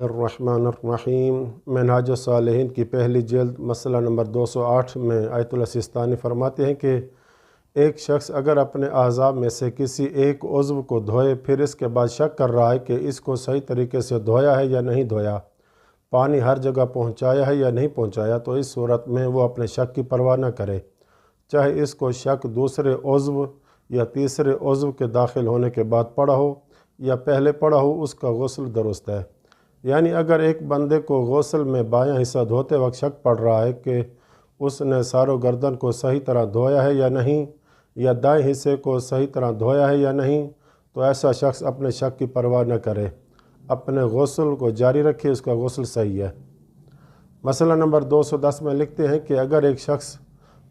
الرحمن الرحیم منہاج الصالحین کی پہلی جلد مسئلہ نمبر 208 میں آیت اللہ سستانی فرماتے ہیں کہ ایک شخص اگر اپنے اعضاء میں سے کسی ایک عضو کو دھوئے پھر اس کے بعد شک کر رہا ہے کہ اس کو صحیح طریقے سے دھویا ہے یا نہیں دھویا، پانی ہر جگہ پہنچایا ہے یا نہیں پہنچایا، تو اس صورت میں وہ اپنے شک کی پرواہ نہ کرے، چاہے اس کو شک دوسرے عضو یا تیسرے عضو کے داخل ہونے کے بعد پڑا ہو یا پہلے پڑا ہو، اس کا غسل درست ہے۔ یعنی اگر ایک بندے کو غسل میں بایاں حصہ دھوتے وقت شک پڑ رہا ہے کہ اس نے سار و گردن کو صحیح طرح دھویا ہے یا نہیں، یا دائیں حصے کو صحیح طرح دھویا ہے یا نہیں، تو ایسا شخص اپنے شک کی پرواہ نہ کرے، اپنے غسل کو جاری رکھے، اس کا غسل صحیح ہے۔ مسئلہ نمبر 210 میں لکھتے ہیں کہ اگر ایک شخص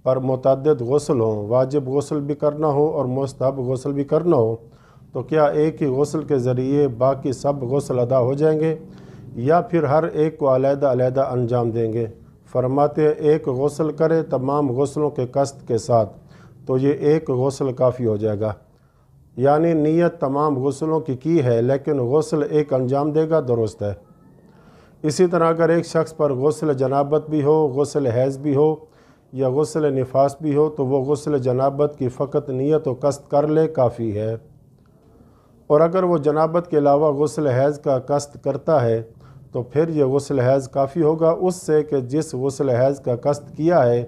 پر متعدد غسل ہوں، واجب غسل بھی کرنا ہو اور مستحب غسل بھی کرنا ہو، تو کیا ایک ہی غسل کے ذریعے باقی سب غسل ادا ہو جائیں گے یا پھر ہر ایک کو علیحدہ علیحدہ انجام دیں گے؟ فرماتے ہیں ایک غسل کرے تمام غسلوں کے قصد کے ساتھ تو یہ ایک غسل کافی ہو جائے گا، یعنی نیت تمام غسلوں کی ہے لیکن غسل ایک انجام دے گا، درست ہے۔ اسی طرح اگر ایک شخص پر غسل جنابت بھی ہو، غسل حیض بھی ہو یا غسل نفاس بھی ہو تو وہ غسل جنابت کی فقط نیت و قصد کر لے، کافی ہے۔ اور اگر وہ جنابت کے علاوہ غسل حیض کا قصد کرتا ہے تو پھر یہ غسل حیض کافی ہوگا اس سے کہ جس غسل حیض کا قصد کیا ہے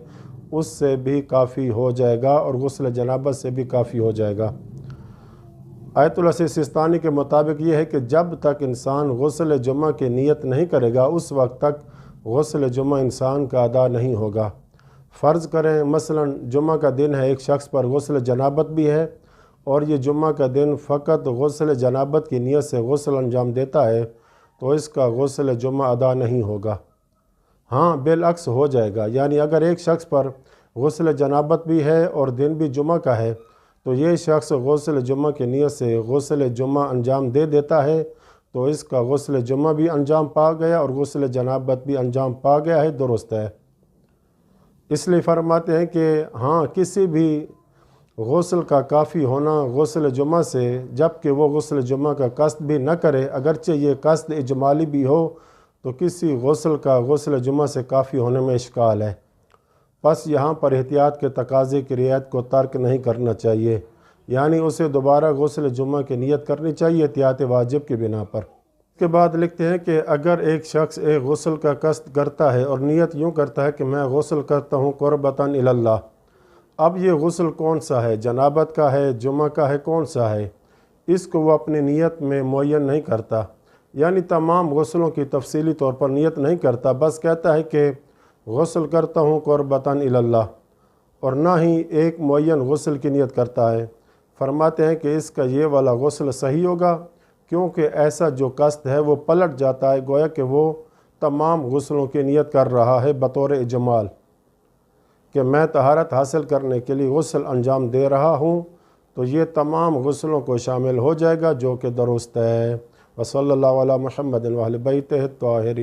اس سے بھی کافی ہو جائے گا اور غسل جنابت سے بھی کافی ہو جائے گا۔ آیت اللہ سستانی کے مطابق یہ ہے کہ جب تک انسان غسل جمعہ کی نیت نہیں کرے گا اس وقت تک غسل جمعہ انسان کا ادا نہیں ہوگا۔ فرض کریں مثلا جمعہ کا دن ہے، ایک شخص پر غسل جنابت بھی ہے اور یہ جمعہ کا دن فقط غسل جنابت کی نیت سے غسل انجام دیتا ہے تو اس کا غسل جمعہ ادا نہیں ہوگا، ہاں بالعکس ہو جائے گا۔ یعنی اگر ایک شخص پر غسل جنابت بھی ہے اور دن بھی جمعہ کا ہے تو یہ شخص غسل جمعہ کی نیت سے غسل جمعہ انجام دے دیتا ہے تو اس کا غسل جمعہ بھی انجام پا گیا اور غسل جنابت بھی انجام پا گیا ہے، درست ہے۔ اس لیے فرماتے ہیں کہ ہاں کسی بھی غسل کا کافی ہونا غسل جمعہ سے، جبکہ وہ غسل جمعہ کا قصد بھی نہ کرے، اگرچہ یہ قصد اجمالی بھی ہو تو کسی غسل کا غسل جمعہ سے کافی ہونے میں اشکال ہے۔ پس یہاں پر احتیاط کے تقاضے کی رعایت کو ترک نہیں کرنا چاہیے، یعنی اسے دوبارہ غسل جمعہ کی نیت کرنی چاہیے احتیاط واجب کی بنا پر۔ اس کے بعد لکھتے ہیں کہ اگر ایک شخص ایک غسل کا قصد کرتا ہے اور نیت یوں کرتا ہے کہ میں غسل کرتا ہوں قربتاً الی اللہ، اب یہ غسل کون سا ہے، جنابت کا ہے، جمعہ کا ہے، کون سا ہے، اس کو وہ اپنی نیت میں معین نہیں کرتا، یعنی تمام غسلوں کی تفصیلی طور پر نیت نہیں کرتا، بس کہتا ہے کہ غسل کرتا ہوں قربتاً الی اللہ، اور نہ ہی ایک معین غسل کی نیت کرتا ہے۔ فرماتے ہیں کہ اس کا یہ والا غسل صحیح ہوگا کیونکہ ایسا جو قصد ہے وہ پلٹ جاتا ہے، گویا کہ وہ تمام غسلوں کی نیت کر رہا ہے بطور اجمال کہ میں طہارت حاصل کرنے کے لیے غسل انجام دے رہا ہوں، تو یہ تمام غسلوں کو شامل ہو جائے گا جو کہ درست ہے۔ وصلی اللہ علی محمد و اہل بیتہ الطاہرین۔